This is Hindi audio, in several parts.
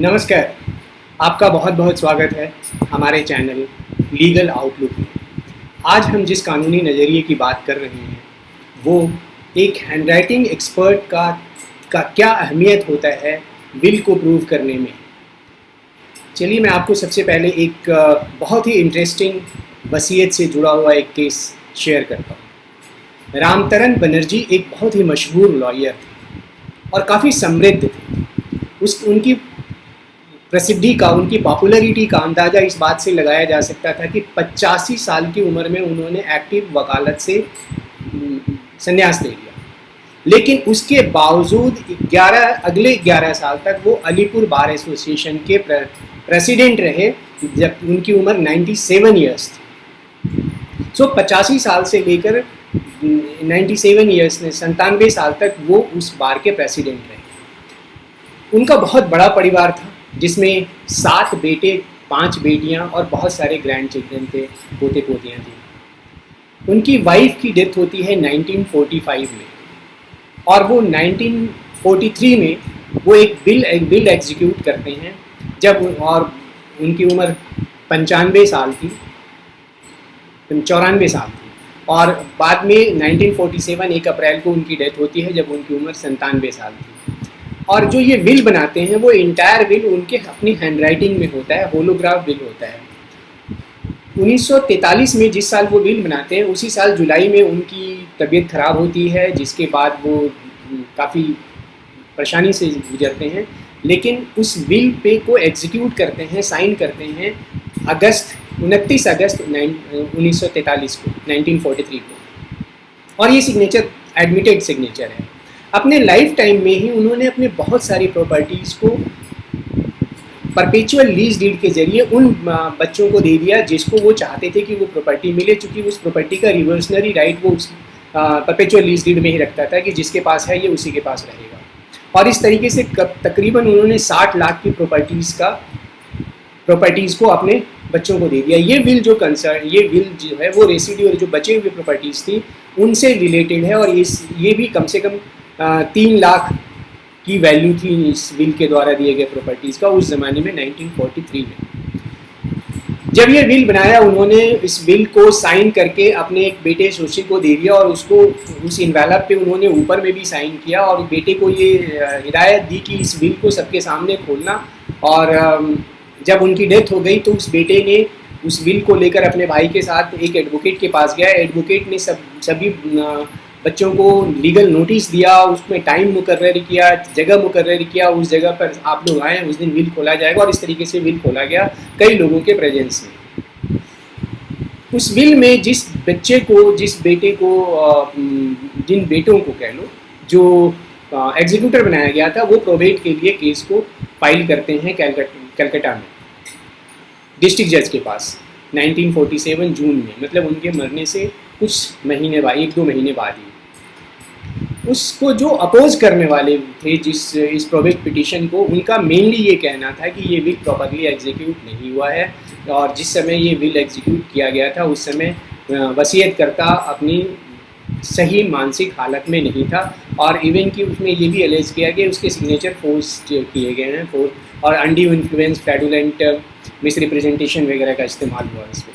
नमस्कार। आपका बहुत बहुत स्वागत है हमारे चैनल लीगल आउटलुक में। आज हम जिस कानूनी नज़रिए की बात कर रहे हैं वो एक हैंडराइटिंग एक्सपर्ट का क्या अहमियत होता है विल को प्रूव करने में। चलिए मैं आपको सबसे पहले एक बहुत ही इंटरेस्टिंग वसीयत से जुड़ा हुआ एक केस शेयर करता हूँ। रामतरण बनर्जी एक बहुत ही मशहूर लॉयर थे और काफ़ी समृद्ध थे। उनकी प्रसिद्धि का, उनकी पॉपुलैरिटी का अंदाज़ा इस बात से लगाया जा सकता था कि 85 साल की उम्र में उन्होंने एक्टिव वकालत से संन्यास ले लिया, लेकिन उसके बावजूद अगले 11 साल तक वो अलीपुर बार एसोसिएशन के प्रेसिडेंट रहे, जब उनकी उम्र 97 ईयर्स थी। 85 साल से लेकर 97 ईयर्स में 97 साल तक वो उस बार के प्रेसिडेंट रहे। उनका बहुत बड़ा परिवार था जिसमें 7 बेटे, 5 बेटियां और बहुत सारे ग्रैंड चिल्ड्रन थे, पोते पोतियाँ थी। उनकी वाइफ की डेथ होती है 1945 में और वो 1943 में वो एक बिल एग्जीक्यूट करते हैं और उनकी उम्र 94 साल थी, 94 साल थी। और बाद में 1947 1 अप्रैल को उनकी डेथ होती है जब उनकी उम्र 97 साल थी। और जो ये विल बनाते हैं वो इंटायर विल उनके अपनी हैंडराइटिंग में होता है, होलोग्राफ विल होता है। 1943 में जिस साल वो विल बनाते हैं उसी साल जुलाई में उनकी तबीयत ख़राब होती है, जिसके बाद वो काफ़ी परेशानी से गुजरते हैं। लेकिन उस विल पे को एग्जीक्यूट करते हैं, साइन करते हैं 29 अगस्त 1943 को, 1943 को। और ये सिग्नेचर एडमिटेड सिग्नेचर है। अपने लाइफ टाइम में ही उन्होंने अपने बहुत सारी प्रॉपर्टीज़ को परपेचुअल लीज डीड के जरिए उन बच्चों को दे दिया जिसको वो चाहते थे कि वो प्रॉपर्टी मिले, चूँकि उस प्रॉपर्टी का रिवर्सनरी राइट वो उस परपेचुअल लीज डीड में ही रखता था कि जिसके पास है ये उसी के पास रहेगा। और इस तरीके से तकरीबन उन्होंने 60 लाख की प्रॉपर्टीज़ को अपने बच्चों को दे दिया। ये विल जो है वो रेसिड्यूअल जो बचे हुए प्रॉपर्टीज़ थी उनसे रिलेटेड है। और ये भी कम से कम 3 लाख की वैल्यू थी इस विल के द्वारा दिए गए प्रॉपर्टीज़ का उस ज़माने में, 1943 में। जब ये विल बनाया उन्होंने इस विल को साइन करके अपने एक बेटे शोशी को दे दिया और उसको उस इन्वेलप पे उन्होंने ऊपर में भी साइन किया और बेटे को ये हिदायत दी कि इस विल को सबके सामने खोलना। और जब उनकी डेथ हो गई तो उस बेटे ने उस विल को लेकर अपने भाई के साथ एक एडवोकेट के पास गया। एडवोकेट ने सभी बच्चों को लीगल नोटिस दिया, उसमें टाइम मुकर्रर किया, जगह मुकर्रर किया, उस जगह पर आप लोग आएँ, उस दिन विल खोला जाएगा। और इस तरीके से विल खोला गया कई लोगों के प्रेजेंस में। उस विल में जिस बेटे को, जिन बेटों को कह लो, जो एग्जीक्यूटर बनाया गया था, वो प्रोबेट के लिए केस को फाइल करते हैं कलकत्ता में डिस्ट्रिक्ट जज के पास 1947 जून में, मतलब उनके मरने से कुछ महीने बाद, 1-2 महीने बाद ही। उसको जो अपोज करने वाले थे इस प्रोबेट पिटीशन को, उनका मेनली ये कहना था कि ये विल प्रॉपरली एग्जीक्यूट नहीं हुआ है और जिस समय ये विल एग्जीक्यूट किया गया था उस समय वसीयतकर्ता अपनी सही मानसिक हालत में नहीं था। और इवन कि उसमें ये भी एलेज किया गया उसके सिग्नेचर फोर्स किए गए हैं और अनड्यू इन्फ्लुएंस, फ्रैडुलेंट मिसरिप्रेजेंटेशन वगैरह का इस्तेमाल हुआ इसमें।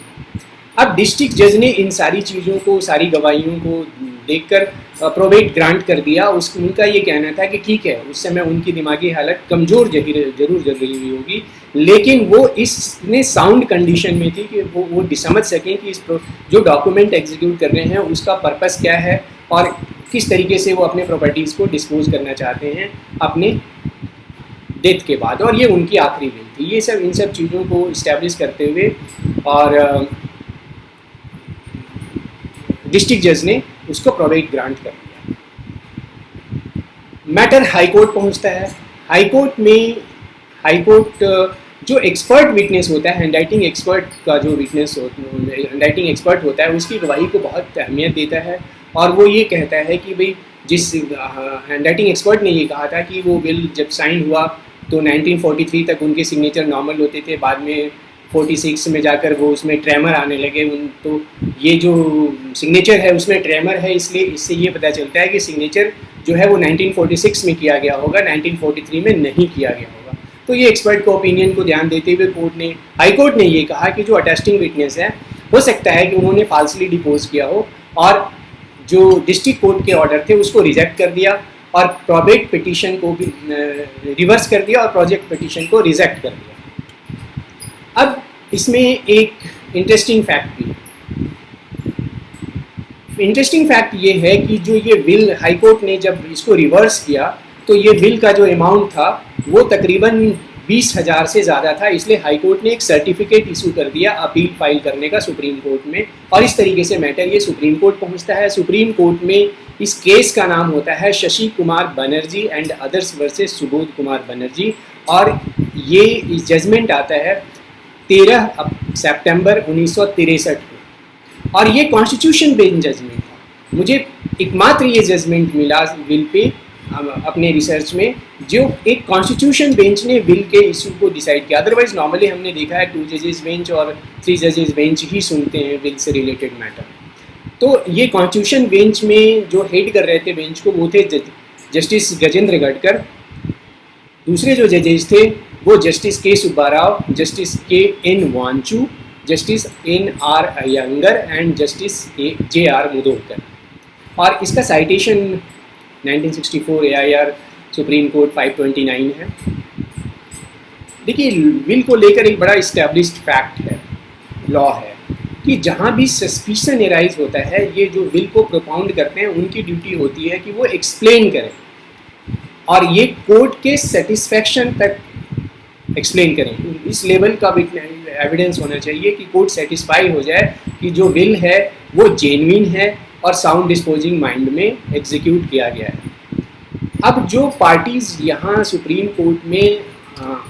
अब डिस्ट्रिक्ट जज ने इन सारी चीज़ों को, सारी गवाहियों को देखकर प्रोबेट ग्रांट कर दिया। उनका ये कहना था कि ठीक है, उस समय उनकी दिमागी हालत कमज़ोर जरूर जल रही हुई होगी, लेकिन वो इसने साउंड कंडीशन में थी कि वो समझ सकें कि जो डॉक्यूमेंट एग्जीक्यूट कर रहे हैं उसका पर्पस क्या है और किस तरीके से वो अपने प्रॉपर्टीज़ को डिस्पोज करना चाहते हैं अपने डेथ के बाद। और ये उनकी आखिरी विल थी। ये सब इन सब चीज़ों को इस्टेब्लिश करते हुए और डिस्ट्रिक्ट जज ने उसको प्रोबेट ग्रांट कर दिया। मैटर हाई कोर्ट पहुंचता है। हाई कोर्ट जो एक्सपर्ट विटनेस होता है, हैंडराइटिंग एक्सपर्ट का जो हैंडराइटिंग एक्सपर्ट होता है उसकी गवाही को बहुत अहमियत देता है। और वो ये कहता है कि भाई जिस हैंडराइटिंग एक्सपर्ट ने ये कहा था कि वो बिल जब साइन हुआ तो 1943 तक उनके सिग्नेचर नॉर्मल होते थे, बाद में 46 में जाकर वो उसमें ट्रेमर आने लगे। तो ये जो सिग्नेचर है उसमें ट्रेमर है, इसलिए इससे ये पता चलता है कि सिग्नेचर जो है वो 1946 में किया गया होगा, 1943 में नहीं किया गया होगा। तो ये एक्सपर्ट को ओपिनियन को ध्यान देते हुए हाई कोर्ट ने ये कहा कि जो अटेस्टिंग विटनेस है हो सकता है कि उन्होंने फाल्सली डिपोज किया हो और जो डिस्ट्रिक्ट कोर्ट के ऑर्डर थे उसको रिजेक्ट कर दिया और प्रोबेट पिटीशन को भी रिवर्स कर दिया और प्रोजेक्ट पिटीशन को रिजेक्ट कर दिया। अब इसमें एक इंटरेस्टिंग फैक्ट भी है। इंटरेस्टिंग फैक्ट ये है कि जो ये बिल हाई कोर्ट ने जब इसको रिवर्स किया तो ये बिल का जो अमाउंट था वो तकरीबन 20,000 से ज़्यादा था, इसलिए हाई कोर्ट ने एक सर्टिफिकेट इशू कर दिया अपील फाइल करने का सुप्रीम कोर्ट में, और इस तरीके से मैटर ये सुप्रीम कोर्ट पहुंचता है। सुप्रीम कोर्ट में इस केस का नाम होता है Shashi Kumar Banerjee and others versus Subodh Kumar Banerjee, और ये जजमेंट आता है 13 सितंबर 1963 को, और ये कॉन्स्टिट्यूशन बेंच जजमेंट था। मुझे एकमात्र ये जजमेंट मिला बिल पे अपने रिसर्च में जो एक कॉन्स्टिट्यूशन बेंच ने बिल के इशू को डिसाइड किया। अदरवाइज नॉर्मली हमने देखा है 2 जजेस बेंच और 3 जजेस बेंच ही सुनते हैं बिल से रिलेटेड मैटर। तो ये कॉन्स्टिट्यूशन बेंच में जो हेड कर रहे थे बेंच को वो थे जस्टिस गजेंद्र गडकर, दूसरे जो जजेस थे वो justice K Subba Rao, justice K N Wanchoo, justice N R Ayyangar and justice J R Mudholkar. और इसका साइटेशन 1964 AIR सुप्रीम कोर्ट 529 है। देखिए बिल को लेकर एक बड़ा इस्टेब्लिश्ड फैक्ट है, लॉ है, कि जहाँ भी सस्पिशन एराइज होता है ये जो बिल को प्रोपाउंड करते हैं उनकी ड्यूटी होती है कि वो एक्सप्लेन करें और ये कोर्ट के सेटिस्फैक्शन तक एक्सप्लेन करें। इस लेवल का एविडेंस होना चाहिए कि कोर्ट सेटिस्फाई हो जाए कि जो बिल है वो जेन्युइन है और साउंड डिस्पोजिंग माइंड में एग्जीक्यूट किया गया है। अब जो पार्टीज़ यहाँ सुप्रीम कोर्ट में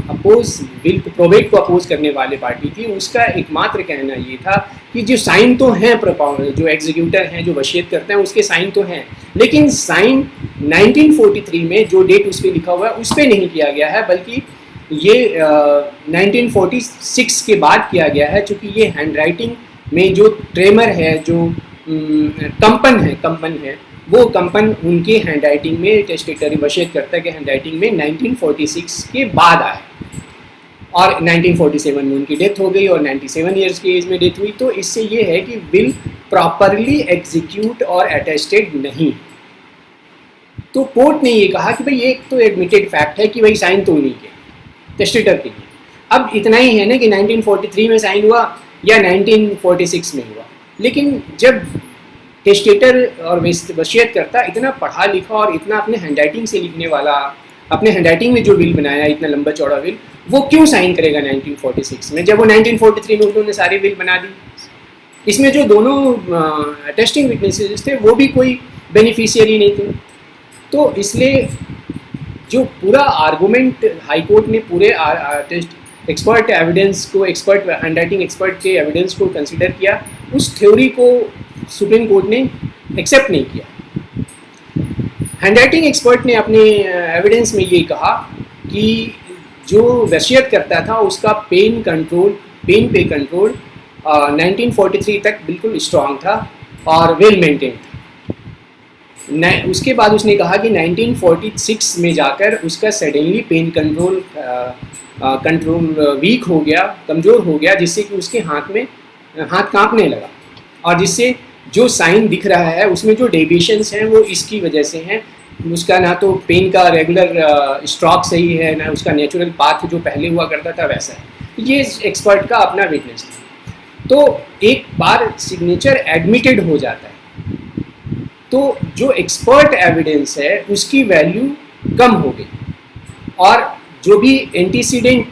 अपोज बिल प्रोबेट को अपोज करने वाले पार्टी थी उसका एकमात्र कहना ये था कि जो साइन तो हैं, जो एग्जीक्यूटर हैं जो वसीयत करते हैं उसके साइन तो हैं, लेकिन साइन 1943 में जो डेट उस पर लिखा हुआ है उस पर नहीं किया गया है, बल्कि ये 1946 के बाद किया गया है, चूँकि ये हैंड राइटिंग में जो ट्रेमर है, जो कंपन है वो कंपन उनके हैंड राइटिंग में टेस्टेटर वसीयत करता है कि हैंड राइटिंग में 1946 के बाद आए और 1947 में उनकी डेथ हो गई और 97 ईयर्स की एज में डेथ हुई। तो इससे ये है कि बिल प्रॉपरली एग्जीक्यूट और अटेस्टेड नहीं। तो कोर्ट ने ये कहा कि भाई एक तो एडमिटेड फैक्ट है कि भाई साइन तो नहीं किया टेस्टेटर के लिए। अब इतना ही है ना कि 1943 में साइन हुआ या 1946 में हुआ, लेकिन जब टेस्टेटर और वसीयत करता इतना पढ़ा लिखा और इतना अपने हैंडराइटिंग से लिखने वाला, अपने हैंडराइटिंग में जो बिल बनाया इतना लंबा चौड़ा बिल, वो क्यों साइन करेगा 1946 में जब वो 1943 में उन्होंने सारी बिल बना दी। इसमें जो दोनों टेस्टिंग विटनेसेस थे वो भी कोई बेनिफिशियरी नहीं थे। तो इसलिए जो पूरा आर्गूमेंट हाई कोर्ट ने पूरे एक्सपर्ट एविडेंस को, एक्सपर्ट हैंडराइटिंग एक्सपर्ट के एविडेंस को कंसिडर किया, उस थ्योरी को सुप्रीम कोर्ट ने एक्सेप्ट नहीं किया। हैंडराइटिंग एक्सपर्ट ने अपने एविडेंस में ये कहा कि जो वसीयत करता था उसका पेन पे कंट्रोल 1943 तक बिल्कुल स्ट्रॉन्ग था और वेल मेंटेन था। उसके बाद उसने कहा कि 1946 में जाकर उसका सडनली पेन कंट्रोल वीक हो गया, कमज़ोर हो गया, जिससे कि उसके हाथ कांपने लगा और जिससे जो साइन दिख रहा है उसमें जो डेविएशंस हैं वो इसकी वजह से हैं। उसका ना तो पेन का रेगुलर स्ट्रोक सही है, ना उसका नेचुरल पाथ जो पहले हुआ करता था वैसा है। ये एक्सपर्ट का अपना विटनेस था। तो एक बार सिग्नेचर एडमिटेड हो जाता है तो जो एक्सपर्ट एविडेंस है उसकी वैल्यू कम हो गई और जो भी एंटीसीडेंट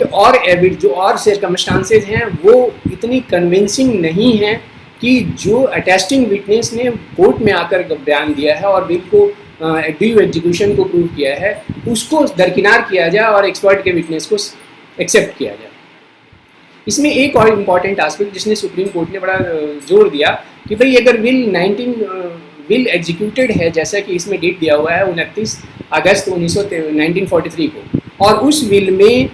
और सर्कमस्टांसेस हैं वो इतनी कन्विंसिंग नहीं हैं कि जो अटेस्टिंग विटनेस ने कोर्ट में आकर बयान दिया है और बिल को ड्यू एग्जीक्यूशन को प्रूव किया है उसको दरकिनार किया जाए और एक्सपर्ट के विटनेस को एक्सेप्ट किया जाए। इसमें एक और इम्पॉर्टेंट आस्पेक्ट जिसने सुप्रीम कोर्ट ने बड़ा जोर दिया कि भाई अगर बिल एग्जीक्यूटेड है, जैसा कि इसमें डेट दिया हुआ है 29 अगस्त 1943 को, और उस विल में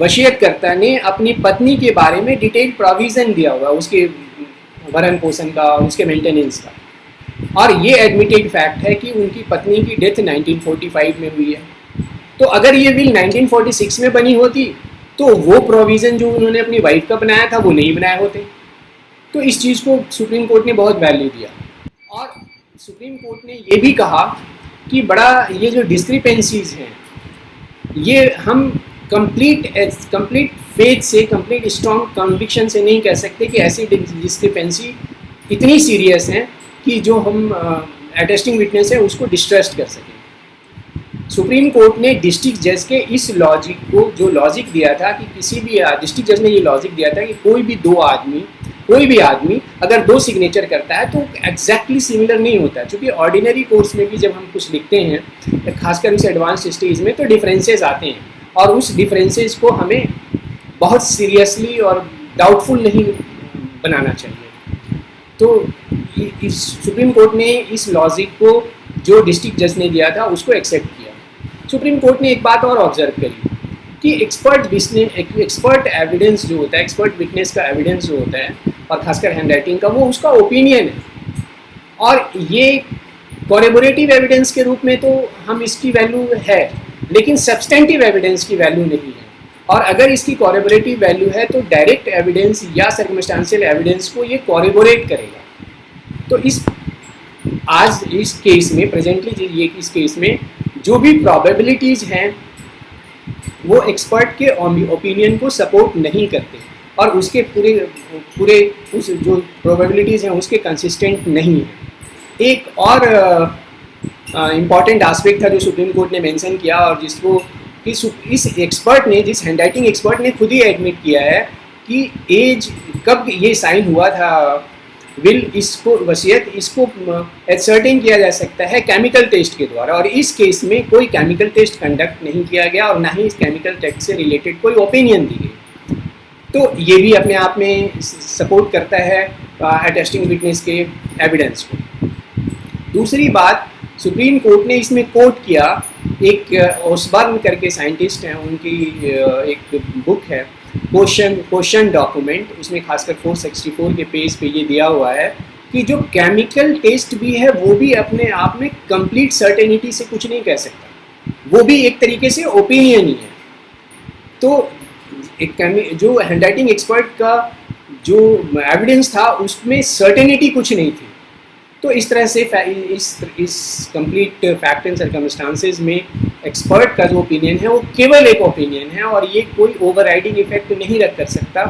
वसीयतकर्ता ने अपनी पत्नी के बारे में डिटेल प्रोविज़न दिया हुआ उसके भरण पोषण का और उसके मेंटेनेंस का, और ये एडमिटेड फैक्ट है कि उनकी पत्नी की डेथ 1945 में हुई है। तो अगर ये विल 1946 में बनी होती तो वो प्रोविज़न जो उन्होंने अपनी वाइफ का बनाया था वो नहीं बनाए होते। तो इस चीज़ को सुप्रीम कोर्ट ने बहुत वैल्यू दिया और सुप्रीम कोर्ट ने ये भी कहा कि बड़ा ये जो डिस्क्रिपेंसीज हैं ये हम कंप्लीट फेथ से, कंप्लीट स्ट्रॉन्ग कन्विक्शन से नहीं कह सकते कि ऐसी डिस्क्रिपेंसी इतनी सीरियस है कि जो हम अटेस्टिंग विटनेस है उसको डिस्ट्रस्ट कर सकें। सुप्रीम कोर्ट ने डिस्ट्रिक्ट जज के इस लॉजिक को, जो लॉजिक दिया था कि किसी भी डिस्ट्रिक्ट जज ने ये लॉजिक दिया था कि कोई भी आदमी अगर 2 सिग्नेचर करता है तो एग्जैक्टली सिमिलर नहीं होता, क्योंकि ऑर्डिनरी कोर्स में भी जब हम कुछ लिखते हैं खासकर इस एडवांस स्टेज में तो डिफरेंसेस आते हैं और उस डिफरेंसेस को हमें बहुत सीरियसली और डाउटफुल नहीं बनाना चाहिए। तो सुप्रीम कोर्ट ने इस लॉजिक को जो डिस्ट्रिक्ट जज ने दिया था उसको एक्सेप्ट किया। सुप्रीम कोर्ट ने एक बात और ऑब्जर्व करी कि एक्सपर्ट एविडेंस जो होता है, एक्सपर्ट विटनेस का एविडेंस जो होता है और खासकर हैंडराइटिंग का, वो उसका ओपिनियन है और ये कॉरेबोरेटिव एविडेंस के रूप में तो हम इसकी वैल्यू है, लेकिन सब्सटेंटिव एविडेंस की वैल्यू नहीं है। और अगर इसकी कॉरेबोरेटिव वैल्यू है तो डायरेक्ट एविडेंस या सर्कमस्टांशियल एविडेंस को ये कॉरेबोरेट करेगा। तो आज इस केस में प्रेजेंटली इस केस में जो भी प्रोबेबिलिटीज़ हैं वो एक्सपर्ट के ओपिनियन को सपोर्ट नहीं करते और उसके पूरे उस जो प्रोबेबिलिटीज़ हैं उसके कंसिस्टेंट नहीं है। एक और इम्पॉर्टेंट एस्पेक्ट था जो सुप्रीम कोर्ट ने मेंशन किया और जिसको कि इस एक्सपर्ट ने, जिस हैंडराइटिंग एक्सपर्ट ने खुद ही एडमिट किया है कि एज कब ये साइन हुआ था विल, इसको वसीयत, इसको सर्टेन किया जा सकता है केमिकल टेस्ट के द्वारा और इस केस में कोई केमिकल टेस्ट कंडक्ट नहीं किया गया और ना ही इस केमिकल टेस्ट से रिलेटेड कोई ओपिनियन दी गई। तो ये भी अपने आप में सपोर्ट करता है अटेस्टिंग विटनेस के एविडेंस को। दूसरी बात, सुप्रीम कोर्ट ने इसमें कोट किया एक ओसबर्न करके साइंटिस्ट हैं, उनकी एक बुक है क्वेश्चन डॉक्यूमेंट, उसमें खासकर 464 के पेज पे ये दिया हुआ है कि जो केमिकल टेस्ट भी है वो भी अपने आप में कंप्लीट सर्टेनिटी से कुछ नहीं कह सकता, वो भी एक तरीके से ओपिनियन ही है। तो जो हैंडराइटिंग एक्सपर्ट का जो एविडेंस था उसमें सर्टेनिटी कुछ नहीं थी। तो इस तरह से इस कंप्लीट फैक्ट एंड सर्कमस्टांसेस में एक्सपर्ट का जो ओपिनियन है वो केवल एक ओपिनियन है और ये कोई ओवरराइडिंग इफेक्ट नहीं रख कर सकता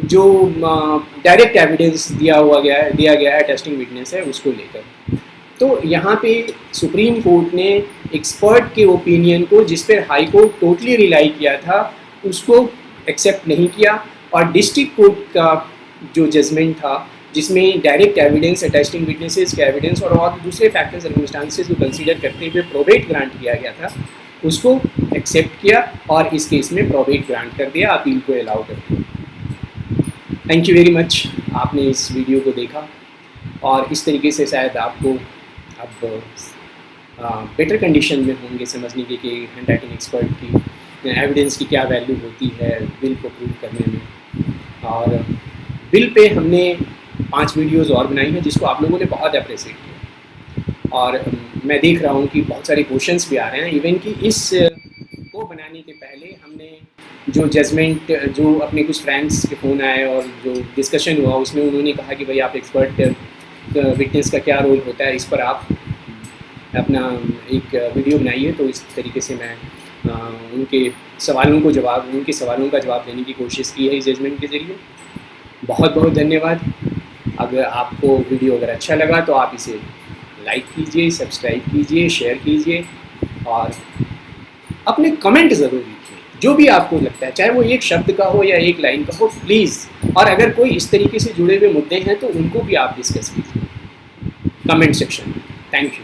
जो डायरेक्ट एविडेंस दिया गया है टेस्टिंग विटनेस है उसको लेकर। तो यहाँ पे सुप्रीम कोर्ट ने एक्सपर्ट के ओपिनियन को, जिस पर हाई कोर्ट टोटली रिलाई किया था, उसको एक्सेप्ट नहीं किया और डिस्ट्रिक्ट कोर्ट का जो जजमेंट था जिसमें डायरेक्ट एविडेंस, अटेस्टिंग विटनेसेस के एविडेंस और दूसरे फैक्टर्स सर्कमस्टांसेस को कंसीडर करते हुए प्रोबेट ग्रांट किया गया था, उसको एक्सेप्ट किया और इस केस में प्रोबेट ग्रांट कर दिया, अपील को अलाउ कर दिया। थैंक यू वेरी मच, आपने इस वीडियो को देखा और इस तरीके से शायद आपको अब बेटर कंडीशन में होंगे समझने के कि हैंडराइटिंग एक्सपर्ट की एविडेंस की क्या वैल्यू होती है बिल को प्रूव करने में। और बिल पे हमने 5 वीडियोज़ और बनाई हैं जिसको आप लोगों ने बहुत अप्रिशिएट किया और मैं देख रहा हूँ कि बहुत सारे क्वेश्चंस भी आ रहे हैं। इवन कि इस को बनाने के पहले हमने जो जजमेंट, जो अपने कुछ फ्रेंड्स के फ़ोन आए और जो डिस्कशन हुआ उसमें उन्होंने कहा कि भाई आप एक्सपर्ट विटनेस का क्या रोल होता है, इस पर आप अपना एक वीडियो बनाइए। तो इस तरीके से मैं उनके सवालों का जवाब देने की कोशिश की है इस जजमेंट के ज़रिए। बहुत बहुत धन्यवाद। अगर आपको वीडियो अगर अच्छा लगा तो आप इसे लाइक कीजिए, सब्सक्राइब कीजिए, शेयर कीजिए और अपने कमेंट ज़रूर लिखिए जो भी आपको लगता है, चाहे वो एक शब्द का हो या एक लाइन का हो, प्लीज़। और अगर कोई इस तरीके से जुड़े हुए मुद्दे हैं तो उनको भी आप डिस्कस कीजिए कमेंट सेक्शन में। Thank you.